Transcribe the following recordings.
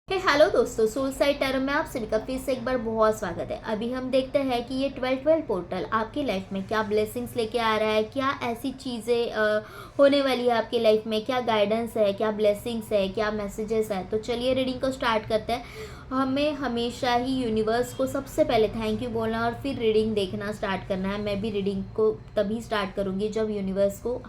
Hello दोस्तों, soul side tarot में आप सभी का फिर से एक बार बहुत स्वागत है। अभी हम देखते हैं कि ये 12 पोर्टल आपकी लाइफ में क्या ब्लेसिंग्स लेके आ रहा है, क्या ऐसी चीज़ें होने वाली है आपकी लाइफ में, क्या गाइडेंस है, क्या ब्लेसिंग्स है, क्या मैसेजेस है। तो चलिए रीडिंग को स्टार्ट करते हैं। हमें हमेशा ही यूनिवर्स को सबसे पहले थैंक यू बोलना और फिर रीडिंग देखना स्टार्ट करना है। मैं भी रीडिंग को तभी स्टार्ट करूँगी जब यूनिवर्स को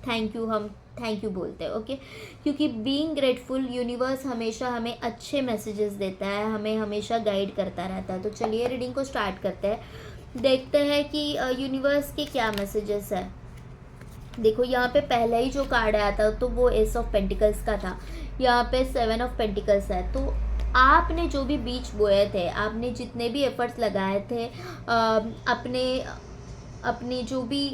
हम थैंक यू बोलते हैं। ओके, क्योंकि बीइंग ग्रेटफुल यूनिवर्स हमेशा हमें अच्छे मैसेजेस देता है, हमें हमेशा गाइड करता रहता है। तो चलिए रीडिंग को स्टार्ट करते हैं, देखते हैं कि यूनिवर्स के क्या मैसेजेस है। देखो यहाँ पे पहला ही जो कार्ड आया था तो वो एस ऑफ पेंटिकल्स का था। यहाँ पे 7 ऑफ पेंटिकल्स है। तो आपने जो भी बीज बोए थे, आपने जितने भी एफर्ट्स लगाए थे अपने अपने जो भी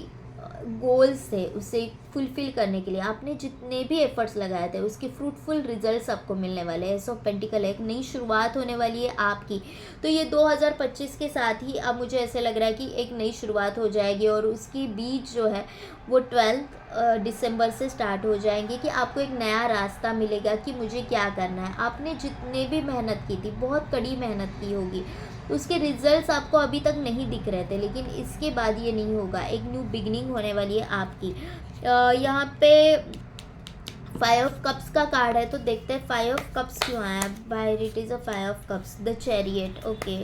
गोल्स थे उसे फुलफिल करने के लिए, आपने जितने भी एफर्ट्स लगाए थे उसके फ्रूटफुल रिजल्ट्स आपको मिलने वाले हैं। एस ऑफ पेंटिकल एक नई शुरुआत होने वाली है आपकी। तो ये 2025 के साथ ही अब मुझे ऐसे लग रहा है कि एक नई शुरुआत हो जाएगी और उसकी बीज जो है वो 12 दिसंबर से स्टार्ट हो जाएंगे कि आपको एक नया रास्ता मिलेगा कि मुझे क्या करना है। आपने जितने भी मेहनत की थी, बहुत कड़ी मेहनत की होगी, उसके रिजल्ट्स आपको अभी तक नहीं दिख रहे थे, लेकिन इसके बाद ये नहीं होगा। एक न्यू बिगनिंग होने वाली है आपकी। यहाँ पे 5 ऑफ कप्स का कार्ड है। तो देखते हैं 5 ऑफ कप्स क्यों आया। By it is a 5 of cups, the chariot. Okay,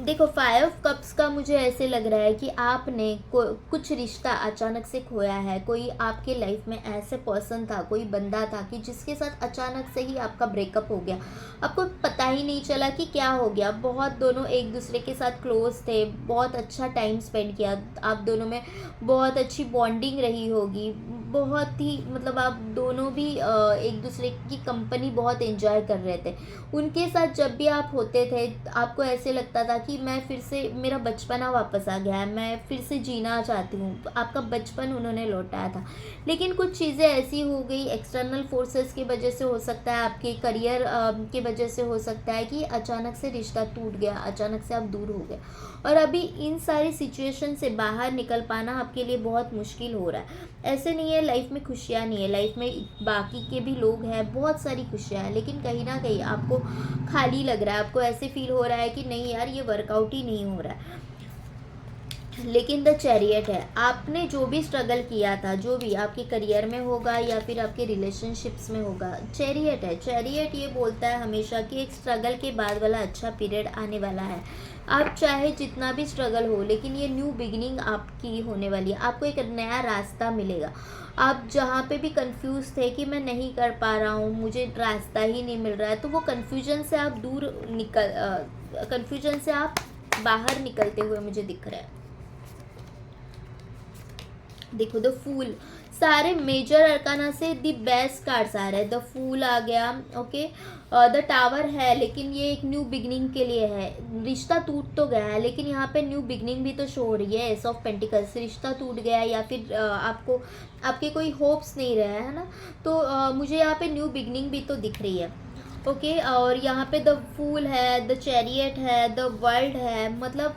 देखो 5 ऑफ कप्स का मुझे ऐसे लग रहा है कि आपने कुछ रिश्ता अचानक से खोया है। कोई आपके लाइफ में ऐसे पर्सन था, कोई बंदा था कि जिसके साथ अचानक से ही आपका ब्रेकअप हो गया। आपको पता ही नहीं चला कि क्या हो गया। बहुत दोनों एक दूसरे के साथ क्लोज थे, बहुत अच्छा टाइम स्पेंड किया, आप दोनों में बहुत अच्छी बॉन्डिंग रही होगी, बहुत ही मतलब आप दोनों भी एक दूसरे की कंपनी बहुत एंजॉय कर रहे थे। उनके साथ जब भी आप होते थे आपको ऐसे लगता था कि मैं फिर से, मेरा बचपना वापस आ गया है, मैं फिर से जीना चाहती हूँ। आपका बचपन उन्होंने लौटाया था। लेकिन कुछ चीज़ें ऐसी हो गई, एक्सटर्नल फोर्सेस की वजह से हो सकता है, आपके करियर की वजह से हो सकता है कि अचानक से रिश्ता टूट गया, अचानक से आप दूर हो गए। और अभी इन सारी सिचुएशन से बाहर निकल पाना आपके लिए बहुत मुश्किल हो रहा है। ऐसे नहीं है लाइफ में खुशियाँ नहीं है, लाइफ में बाकी के भी लोग हैं, बहुत सारी खुशियाँ हैं, लेकिन कहीं ना कहीं आपको खाली लग रहा है। आपको ऐसे फील हो रहा है कि नहीं यार, ये वर्कआउट ही नहीं हो रहा है। लेकिन द चैरियट है, आपने जो भी स्ट्रगल किया था, जो भी आपके करियर में होगा या फिर आपके रिलेशनशिप्स में होगा, चैरियट है। चैरियट ये बोलता है हमेशा कि एक स्ट्रगल के बाद वाला अच्छा पीरियड आने वाला है। आप चाहे जितना भी स्ट्रगल हो, लेकिन ये न्यू बिगिनिंग आपकी होने वाली है। आपको एक नया रास्ता मिलेगा। आप जहाँ पे भी कंफ्यूज थे कि मैं नहीं कर पा रहा हूँ, मुझे रास्ता ही नहीं मिल रहा है, तो वो कन्फ्यूजन से आप कन्फ्यूजन से आप बाहर निकलते हुए मुझे दिख रहा है। देखो द फूल, सारे मेजर अरकाना से द बेस्ट कार्ड्स आ रहे हैं। द फूल आ गया, ओके। द टावर है, लेकिन ये एक न्यू बिगनिंग के लिए है। रिश्ता टूट तो गया है, लेकिन यहाँ पे न्यू बिगनिंग भी तो शो हो रही है। एस ऑफ पेंटिकल्स, रिश्ता टूट गया है या फिर आपको आपके कोई होप्स नहीं रहे है ना, तो मुझे यहाँ पे न्यू बिगनिंग भी तो दिख रही है। ओके, और यहाँ पे द फूल है, द चैरियट है, द वर्ल्ड है, मतलब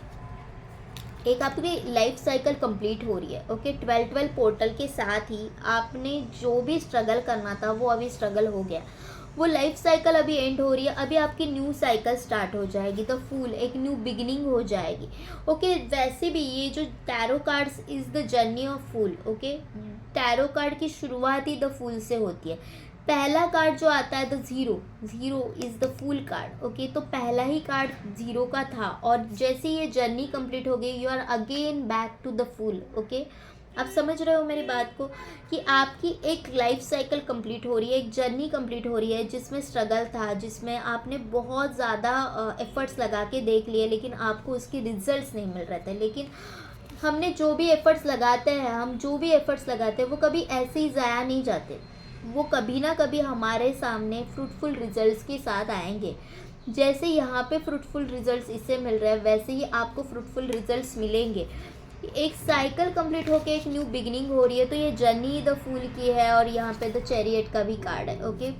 एक आपकी लाइफ साइकिल कंप्लीट हो रही है। ओके, 12 पोर्टल के साथ ही आपने जो भी स्ट्रगल करना था वो अभी स्ट्रगल हो गया। वो लाइफ साइकिल अभी एंड हो रही है, अभी आपकी न्यू साइकिल स्टार्ट हो जाएगी। द फूल एक न्यू बिगिनिंग हो जाएगी। ओके, वैसे भी ये जो tarot cards is the journey of fool. Okay, tarot card की शुरुआत ही द फूल से होती है। पहला कार्ड जो आता है the zero, zero is the full card. Okay, तो पहला ही कार्ड ज़ीरो का था और जैसे ये जर्नी कंप्लीट हो गई, you are again back to the fool. Okay, आप समझ रहे हो मेरी बात को कि आपकी एक लाइफ साइकिल कंप्लीट हो रही है, एक जर्नी कंप्लीट हो रही है जिसमें स्ट्रगल था, जिसमें आपने बहुत ज़्यादा एफर्ट्स लगा के देख लिए, लेकिन आपको उसके रिजल्ट्स नहीं मिल रहे थे। लेकिन हमने जो भी एफर्ट्स लगाते हैं, हम जो भी एफर्ट्स लगाते हैं वो कभी ऐसे ही ज़ाया नहीं जाते, वो कभी ना कभी हमारे सामने फ्रूटफुल रिजल्ट्स के साथ आएंगे। जैसे यहाँ पे फ्रूटफुल रिजल्ट्स इससे मिल रहे हैं, वैसे ही आपको फ्रूटफुल रिजल्ट्स मिलेंगे। एक साइकिल कंप्लीट होके एक न्यू बिगिनिंग हो रही है। तो ये जर्नी द फूल की है और यहाँ पे द चैरियट का भी कार्ड है। ओके,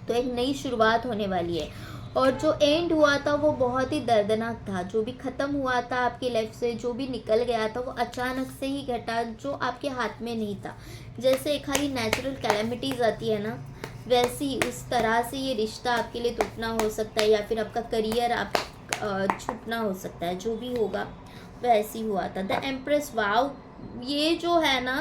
तो एक नई शुरुआत होने वाली है। और जो एंड हुआ था वो बहुत ही दर्दनाक था। जो भी ख़त्म हुआ था आपकी लाइफ से, जो भी निकल गया था, वो अचानक से ही घटा, जो आपके हाथ में नहीं था। जैसे एक खाली नेचुरल कैलेमिटीज़ आती है ना, वैसी उस तरह से ये रिश्ता आपके लिए टूटना हो सकता है, या फिर आपका करियर आप छूटना हो सकता है। जो भी होगा वैसे ही हुआ था। द एम्प्रेस, वाव, ये जो है ना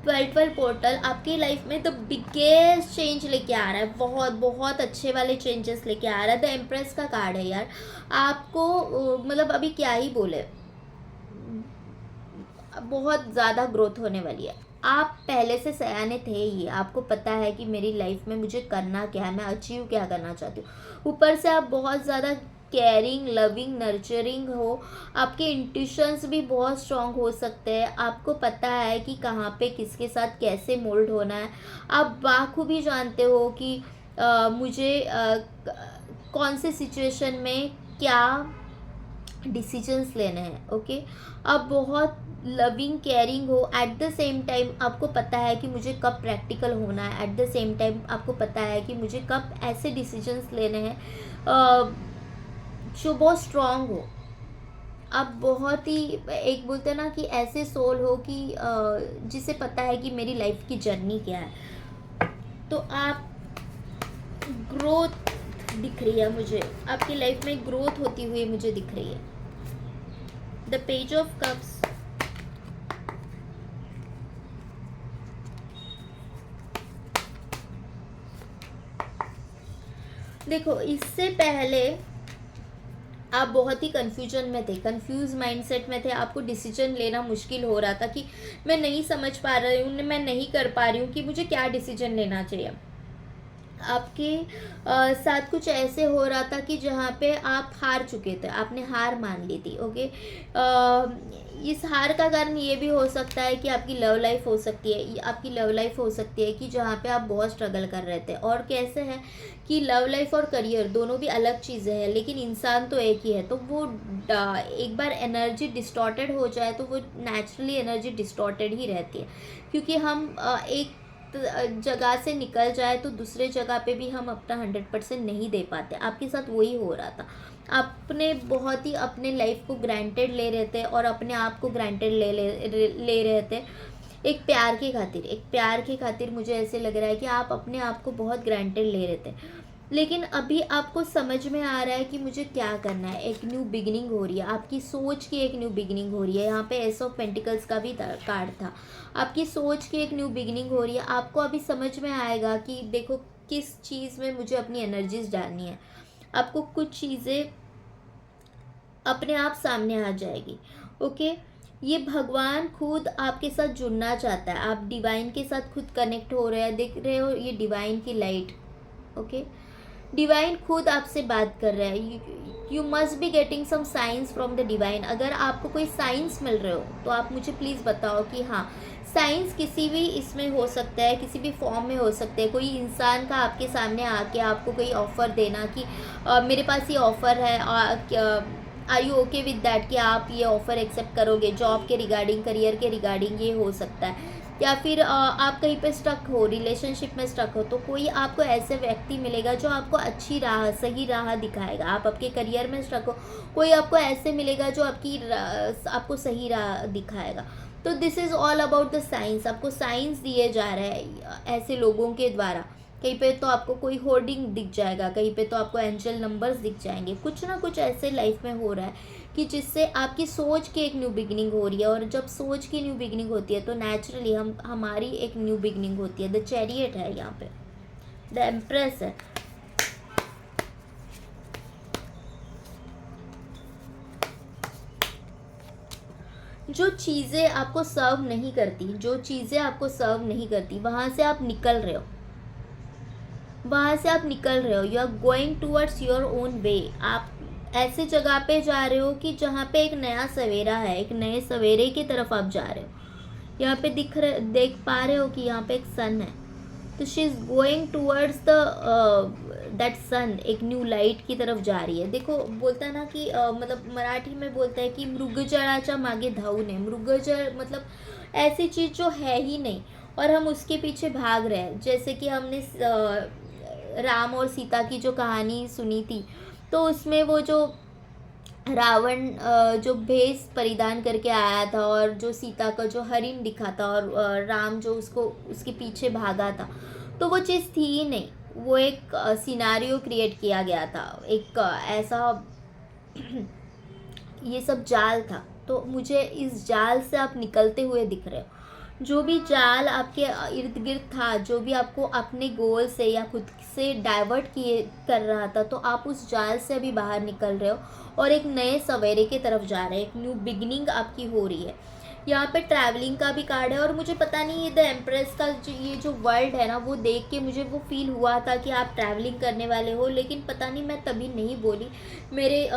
12 पोर्टल आपकी लाइफ में द बिगेस्ट चेंज लेके आ रहा है। बहुत बहुत अच्छे वाले चेंजेस लेके आ रहा है। द एम्प्रेस का कार्ड है यार। आपको मतलब अभी क्या ही बोले, बहुत ज़्यादा ग्रोथ होने वाली है। आप पहले से सयाने थे ही, आपको पता है कि मेरी लाइफ में मुझे करना क्या है, मैं अचीव क्या करना चाहती हूँ। ऊपर से आप बहुत ज़्यादा केयरिंग, लविंग, नर्चरिंग हो। आपके इंट्यूशंस भी बहुत स्ट्रांग हो सकते हैं। आपको पता है कि कहाँ पे किसके साथ कैसे मोल्ड होना है। आप बाखूबी जानते हो कि मुझे कौन से सिचुएशन में क्या डिसीजंस लेने हैं। ओके, आप बहुत लविंग, केयरिंग हो। एट द सेम टाइम आपको पता है कि मुझे कब प्रैक्टिकल होना है। एट द सेम टाइम आपको पता है कि मुझे कब ऐसे डिसीजंस लेने हैं जो बहुत स्ट्रांग हो। आप बहुत ही, एक बोलते हैं ना कि ऐसे सोल हो कि जिसे पता है कि मेरी लाइफ की जर्नी क्या है। तो आप ग्रोथ दिख रही है मुझे, आपकी लाइफ में ग्रोथ होती हुई मुझे दिख रही है। द पेज ऑफ कप्स, देखो इससे पहले आप बहुत ही कन्फ्यूजन में थे, कंफ्यूज माइंडसेट में थे। आपको डिसीजन लेना मुश्किल हो रहा था कि मैं नहीं समझ पा रही हूँ, मैं नहीं कर पा रही हूँ कि मुझे क्या डिसीजन लेना चाहिए। आपके साथ कुछ ऐसे हो रहा था कि जहाँ पे आप हार चुके थे, आपने हार मान ली थी। ओके, इस हार का कारण ये भी हो सकता है कि आपकी लव लाइफ हो सकती है, आपकी लव लाइफ हो सकती है कि जहाँ पे आप बहुत स्ट्रगल कर रहे थे। और कैसे है कि लव लाइफ और करियर दोनों भी अलग चीज़ें हैं, लेकिन इंसान तो एक ही है। तो वो एक बार एनर्जी डिस्टॉर्टेड हो जाए तो वो नेचुरली एनर्जी डिस्टॉर्टेड ही रहती है, क्योंकि हम एक जगह से निकल जाए तो दूसरे जगह पे भी हम अपना 100% नहीं दे पाते। आपके साथ वही हो रहा था। आपने बहुत ही अपने लाइफ को ग्रांटेड ले रहे थे और अपने आप को ग्रांटेड ले रहे थे। एक प्यार की खातिर, एक प्यार की खातिर मुझे ऐसे लग रहा है कि आप अपने आप को बहुत ग्रांटेड ले रहे थे। लेकिन अभी आपको समझ में आ रहा है कि मुझे क्या करना है। एक न्यू बिगिनिंग हो रही है, आपकी सोच की एक न्यू बिगिनिंग हो रही है। यहाँ पे एस ऑफ पेंटिकल्स का भी कार्ड था। आपकी सोच की एक न्यू बिगिनिंग हो रही है। आपको अभी समझ में आएगा कि देखो किस चीज़ में मुझे अपनी एनर्जीज डालनी है। आपको कुछ चीज़ें अपने आप सामने आ जाएगी। ओके, ये भगवान खुद आपके साथ जुड़ना चाहता है। आप डिवाइन के साथ खुद कनेक्ट हो रहे हैं, देख रहे हो ये डिवाइन की लाइट। ओके, डिवाइन खुद आपसे बात कर रहा है। You must be getting some science from the divine. अगर आपको कोई साइंस मिल रहे हो तो आप मुझे प्लीज़ बताओ कि हाँ, साइंस किसी भी इसमें हो सकता है, किसी भी फॉर्म में हो सकते हैं। कोई इंसान का आपके सामने आके आपको कोई ऑफ़र देना कि मेरे पास ये ऑफ़र है, are you okay with that, कि आप ये ऑफ़र एक्सेप्ट करोगे। जॉब के रिगार्डिंग, करियर के रिगार्डिंग ये हो सकता है। या फिर आप कहीं पे स्टक हो, रिलेशनशिप में स्टक हो, तो कोई आपको ऐसे व्यक्ति मिलेगा जो आपको अच्छी राह, सही राह दिखाएगा। आप आपके करियर में स्टक हो, कोई आपको ऐसे मिलेगा जो आपको सही राह दिखाएगा। तो this is all about the science. आपको साइंस दिए जा रहे हैं ऐसे लोगों के द्वारा। कहीं पे तो आपको कोई होर्डिंग दिख जाएगा, कहीं पे तो आपको एंजल नंबर्स दिख जाएंगे। कुछ ना कुछ ऐसे लाइफ में हो रहा है कि जिससे आपकी सोच की एक न्यू बिगिनिंग हो रही है। और जब सोच की न्यू बिगिनिंग होती है तो नेचुरली हमारी एक न्यू बिगिनिंग होती है। द चैरियट है यहाँ पे, द एम्प्रेस है। जो चीज़ें आपको सर्व नहीं करती, जो चीज़ें आपको सर्व नहीं करती, वहाँ से आप निकल रहे हो, वहाँ से आप निकल रहे हो। You are going towards your own way. आप ऐसे जगह पे जा रहे हो कि जहाँ पे एक नया सवेरा है, एक नए सवेरे की तरफ आप जा रहे हो। यहाँ पे देख पा रहे हो कि यहाँ पे एक सन है। तो she is going towards the that sun, एक न्यू लाइट की तरफ जा रही है। देखो बोलता है ना कि मतलब मराठी में बोलता है कि मृगजळाच्या मागे धावणे। मृगजळ मतलब ऐसी चीज़ जो है ही नहीं और हम उसके पीछे भाग रहे हैं। जैसे कि हमने राम और सीता की जो कहानी सुनी थी तो उसमें वो जो रावण जो भेष परिधान करके आया था और जो सीता का जो हरिण दिखा था और राम जो उसको उसके पीछे भागा था, तो वो चीज़ थी ही नहीं। वो एक सिनारियो क्रिएट किया गया था, एक ऐसा ये सब जाल था। तो मुझे इस जाल से आप निकलते हुए दिख रहे हो। जो भी जाल आपके इर्द गिर्द था, जो भी आपको अपने गोल से या खुद से डाइवर्ट किए कर रहा था, तो आप उस जाल से अभी बाहर निकल रहे हो और एक नए सवेरे की तरफ जा रहे हैं, एक न्यू बिगिनिंग आपकी हो रही है। यहाँ पे ट्रैवलिंग का भी कार्ड है और मुझे पता नहीं ये द एम्प्रेस का ये जो वर्ल्ड है ना, वो देख के मुझे वो फील हुआ था कि आप ट्रैवलिंग करने वाले हो, लेकिन पता नहीं मैं तभी नहीं बोली, मेरे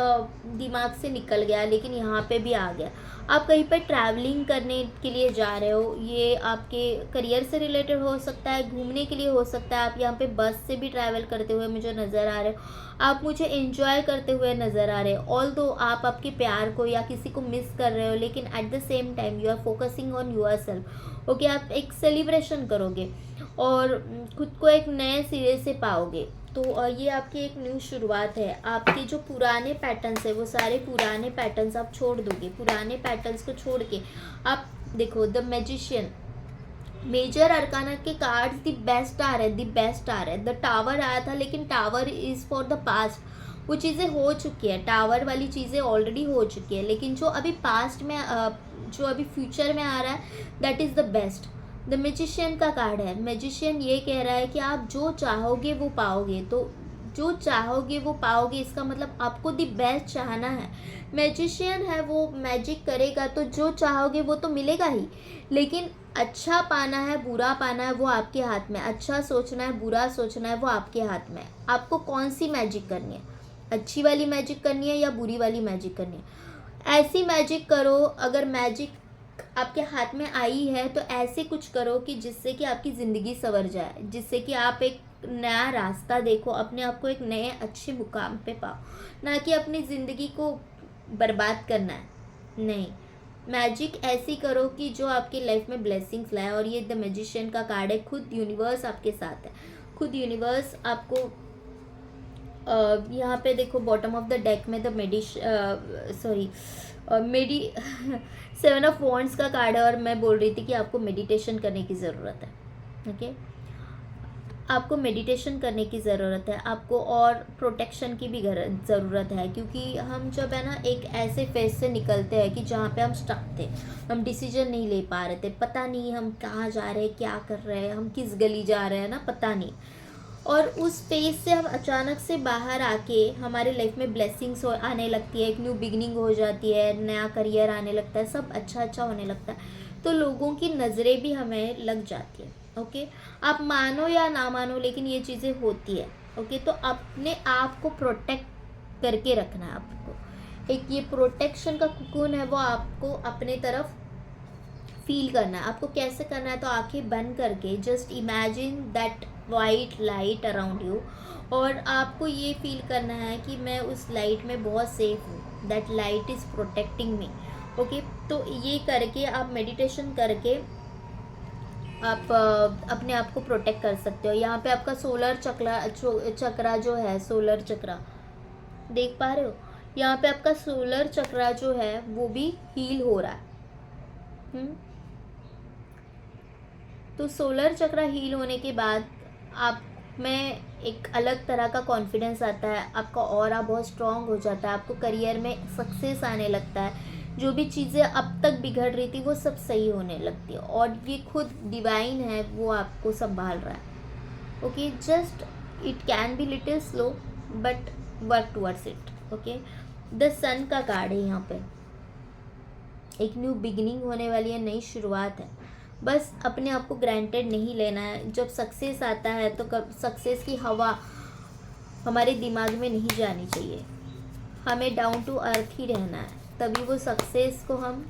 दिमाग से निकल गया, लेकिन यहाँ पे भी आ गया। आप कहीं पर ट्रैवलिंग करने के लिए जा रहे हो, ये आपके करियर से रिलेटेड हो सकता है, घूमने के लिए हो सकता है। आप यहाँ पे बस से भी ट्रैवल करते हुए मुझे नज़र आ रहे हो, आप मुझे एंजॉय करते हुए नज़र आ रहे हो। ऑल दो आप आपके प्यार को या किसी को मिस कर रहे हो, लेकिन at the same time you are focusing on yourself. Okay, आप एक सेलिब्रेशन करोगे और खुद को एक नए सिरे से पाओगे। तो ये आपकी एक न्यू शुरुआत है। आपके जो पुराने पैटर्न्स है, वो सारे पुराने पैटर्न्स आप छोड़ दोगे। पुराने पैटर्न्स को छोड़ के आप देखो, द मैजिशियन, मेजर अरकाना के कार्ड्स द बेस्ट आ रहे हैं, द बेस्ट आ रहे हैं। द टावर आया था, लेकिन tower is for the past. वो चीज़ें हो चुकी है, टावर वाली चीज़ें ऑलरेडी हो चुकी है, लेकिन जो अभी पास्ट में जो अभी फ्यूचर में आ रहा है, that is the best. The magician का कार्ड है। मैजिशियन ये कह रहा है कि आप जो चाहोगे वो पाओगे। तो जो चाहोगे वो पाओगे, इसका मतलब आपको द बेस्ट चाहना है। मैजिशियन है, वो मैजिक करेगा, तो जो चाहोगे वो तो मिलेगा ही, लेकिन अच्छा पाना है बुरा पाना है वो आपके हाथ में। अच्छा सोचना है बुरा सोचना है वो आपके हाथ में। आपको कौन सी मैजिक करनी है, अच्छी वाली मैजिक करनी है या बुरी वाली मैजिक करनी है। ऐसी मैजिक करो, अगर मैजिक आपके हाथ में आई है तो ऐसे कुछ करो कि जिससे कि आपकी ज़िंदगी संवर जाए, जिससे कि आप एक नया रास्ता देखो, अपने आप को एक नए अच्छे मुकाम पे पाओ, ना कि अपनी ज़िंदगी को बर्बाद करना है। नहीं, मैजिक ऐसी करो कि जो आपकी लाइफ में ब्लेसिंग्स लाए। और ये द मैजिशियन का कार्ड है, खुद यूनिवर्स आपके साथ है। खुद यूनिवर्स आपको यहाँ पे देखो बॉटम ऑफ द डेक में द मेडी सेवन ऑफ वॉन्ड्स का कार्ड है और मैं बोल रही थी कि आपको मेडिटेशन करने की ज़रूरत है। ओके, आपको मेडिटेशन करने की ज़रूरत है, आपको और प्रोटेक्शन की भी ज़रूरत है, क्योंकि हम जब है ना एक ऐसे फेज से निकलते हैं कि जहाँ पे हम स्टक थे, हम डिसीजन नहीं ले पा रहे थे, पता नहीं हम कहाँ जा रहे हैं, क्या कर रहे हैं, हम किस गली जा रहे हैं ना, पता नहीं। और उस फेज से हम अचानक से बाहर आके हमारे लाइफ में ब्लेसिंग्स आने लगती है, एक न्यू बिगनिंग हो जाती है, नया करियर आने लगता है, सब अच्छा अच्छा होने लगता है, तो लोगों की नज़रें भी हमें लग जाती है। ओके, आप मानो या ना मानो, लेकिन ये चीज़ें होती है। ओके, तो अपने आप को प्रोटेक्ट करके रखना है आपको। एक ये प्रोटेक्शन का कुकून है, वो आपको अपने तरफ फील करना है। आपको कैसे करना है, तो आंखें बंद करके just imagine that white light around you, और आपको ये फील करना है कि मैं उस लाइट में बहुत सेफ हूँ, that light is protecting me. Okay, तो ये करके आप मेडिटेशन करके आप अपने आप को प्रोटेक्ट कर सकते हो। यहाँ पे आपका सोलर चक्रा जो है, सोलर चक्रा देख पा रहे हो, यहाँ पे आपका सोलर चक्रा जो है वो भी हील हो रहा है। तो सोलर चक्रा हील होने के बाद आप में एक अलग तरह का कॉन्फिडेंस आता है, आपका ऑरा बहुत स्ट्रांग हो जाता है, आपको करियर में सक्सेस आने लगता है, जो भी चीज़ें अब तक बिगड़ रही थी वो सब सही होने लगती है, और ये खुद डिवाइन है, वो आपको संभाल रहा है। Okay, just it can be little slow but work towards it. Okay, the sun का कार्ड है यहाँ पे, एक न्यू बिगिनिंग होने वाली है, नई शुरुआत है। बस अपने आप को ग्रांटेड नहीं लेना है। जब सक्सेस आता है तो सक्सेस की हवा हमारे दिमाग में नहीं जानी चाहिए, हमें डाउन टू अर्थ ही रहना है, तभी वो सक्सेस को हम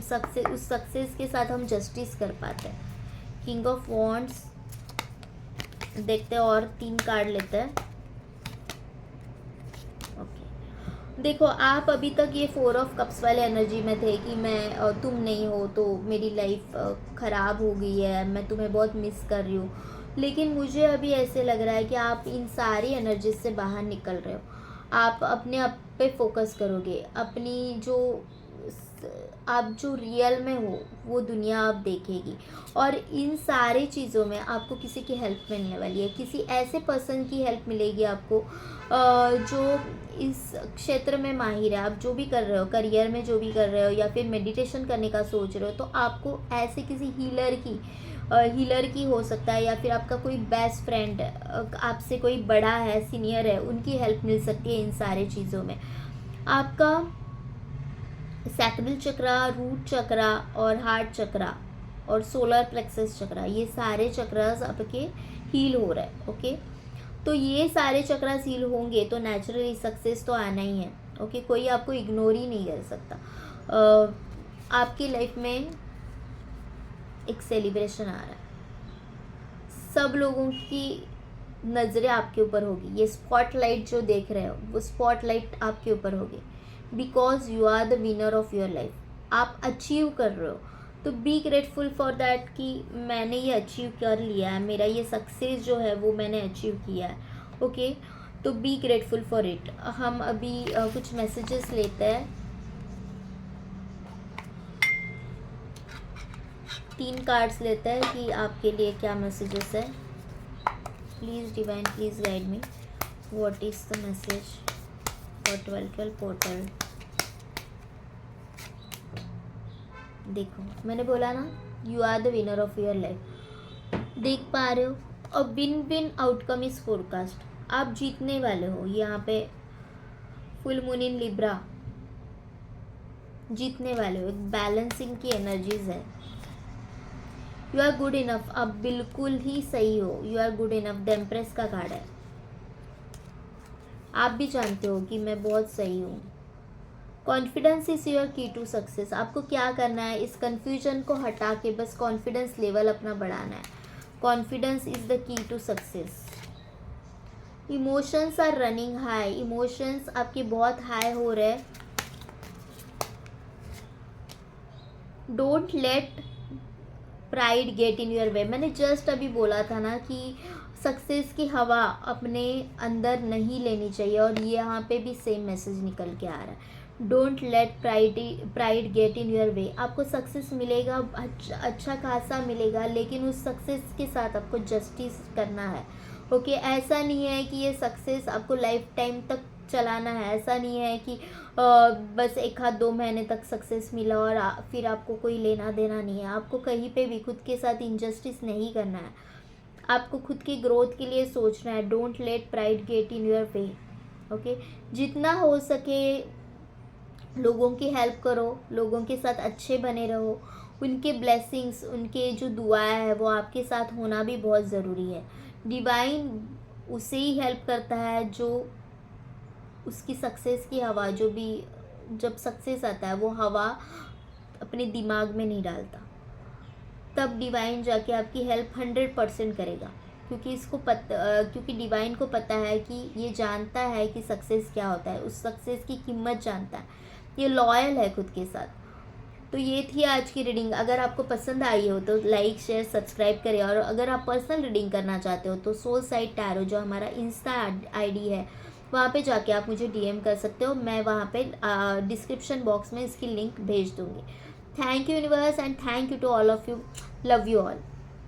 सक्सेस, उस सक्सेस के साथ हम जस्टिस कर पाते हैं। किंग ऑफ वॉन्ड्स देखते हैं और 3 कार्ड लेते हैं। ओके, देखो आप अभी तक ये 4 ऑफ कप्स वाले एनर्जी में थे कि मैं तुम नहीं हो तो मेरी लाइफ ख़राब हो गई है, मैं तुम्हें बहुत मिस कर रही हूँ, लेकिन मुझे अभी ऐसे लग रहा है कि आप इन सारी एनर्जी से बाहर निकल रहे हो। आप अपने आप पे फोकस करोगे, अपनी जो आप जो रियल में हो वो दुनिया आप देखेगी, और इन सारी चीज़ों में आपको किसी की हेल्प मिलने वाली है, किसी ऐसे पर्सन की हेल्प मिलेगी आपको जो इस क्षेत्र में माहिर है। आप जो भी कर रहे हो, करियर में जो भी कर रहे हो, या फिर मेडिटेशन करने का सोच रहे हो, तो आपको ऐसे किसी हीलर की हो सकता है, या फिर आपका कोई बेस्ट फ्रेंड, आपसे कोई बड़ा है, सीनियर है, उनकी हेल्प मिल सकती है इन सारे चीज़ों में। आपका सैक्रल चक्रा, रूट चक्रा और हार्ट चक्रा और सोलर प्लेक्सस चक्रा, ये सारे चक्रास आपके हील हो रहे हैं। ओके, तो ये सारे चक्रास हील होंगे तो नेचुरली सक्सेस तो आना ही है। ओके, कोई आपको इग्नोर ही नहीं कर सकता। आपकी लाइफ में एक सेलिब्रेशन आ रहा है, सब लोगों की नज़रें आपके ऊपर होगी। ये स्पॉटलाइट जो देख रहे हो वो स्पॉटलाइट आपके ऊपर होगी, because you are the winner of your life. आप अचीव कर रहे हो, तो बी ग्रेटफुल फॉर दैट कि मैंने ये अचीव कर लिया है, मेरा ये सक्सेस जो है वो मैंने अचीव किया है। ओके, तो बी ग्रेटफुल फॉर इट। हम अभी कुछ मैसेजेस लेते हैं। 3 कार्ड्स लेते हैं कि आपके लिए क्या मैसेजेस है। Please divine, please guide me, what is the message for 12 portal. देखो, मैंने बोला ना, you are the winner of your life. देख पा रहे हो, a win win outcome is forecast. आप जीतने वाले हो। यहाँ पे फुल मून इन लिब्रा, जीतने वाले हो। एक बैलेंसिंग की एनर्जीज है। यू आर गुड इनफ, आप बिल्कुल ही सही हो। You are good enough, the empress का कार्ड है। आप भी जानते हो कि मैं बहुत सही हूँ। कॉन्फिडेंस इज योर की टू सक्सेस। आपको क्या करना है, इस कन्फ्यूजन को हटा के बस कॉन्फिडेंस लेवल अपना बढ़ाना है। Confidence is the key to success. Emotions are running high, emotions आपके बहुत हाई हो रहे हैं। Don't let pride get in your way. मैंने जस्ट अभी बोला था ना कि सक्सेस की हवा अपने अंदर नहीं लेनी चाहिए, और ये यहाँ पे भी सेम मैसेज निकल के आ रहा है। Don't let pride get in your वे। आपको सक्सेस मिलेगा, अच्छा खासा मिलेगा, लेकिन उस सक्सेस के साथ आपको जस्टिस करना है। ओके, ऐसा नहीं है कि ये सक्सेस आपको लाइफ टाइम तक चलाना है। ऐसा नहीं है कि बस 1-2 महीने तक सक्सेस मिला और फिर आपको कोई लेना देना नहीं है। आपको कहीं पे भी खुद के साथ इनजस्टिस नहीं करना है। आपको खुद की ग्रोथ के लिए सोचना है। Don't let pride get in your way. Okay, जितना हो सके लोगों की हेल्प करो, लोगों के साथ अच्छे बने रहो। उनके ब्लेसिंग्स, उनके जो दुआएं है वो आपके साथ होना भी बहुत ज़रूरी है। डिवाइन उसे ही हेल्प करता है जो उसकी सक्सेस की हवा, जो भी जब सक्सेस आता है वो हवा अपने दिमाग में नहीं डालता, तब डिवाइन जाके आपकी हेल्प 100% करेगा। क्योंकि डिवाइन को पता है कि ये जानता है कि सक्सेस क्या होता है, उस सक्सेस की कीमत जानता है। ये लॉयल है खुद के साथ। तो ये थी आज की रीडिंग। अगर आपको पसंद आई हो तो लाइक, शेयर, सब्सक्राइब करें। और अगर आप पर्सनल रीडिंग करना चाहते हो तो सोल साइड टैरो, जो हमारा इंस्टा आईडी है, वहाँ पे जाके आप मुझे डीएम कर सकते हो। मैं वहाँ पे डिस्क्रिप्शन बॉक्स में इसकी लिंक भेज दूँगी। Thank you universe and thank you to all of you. Love you all.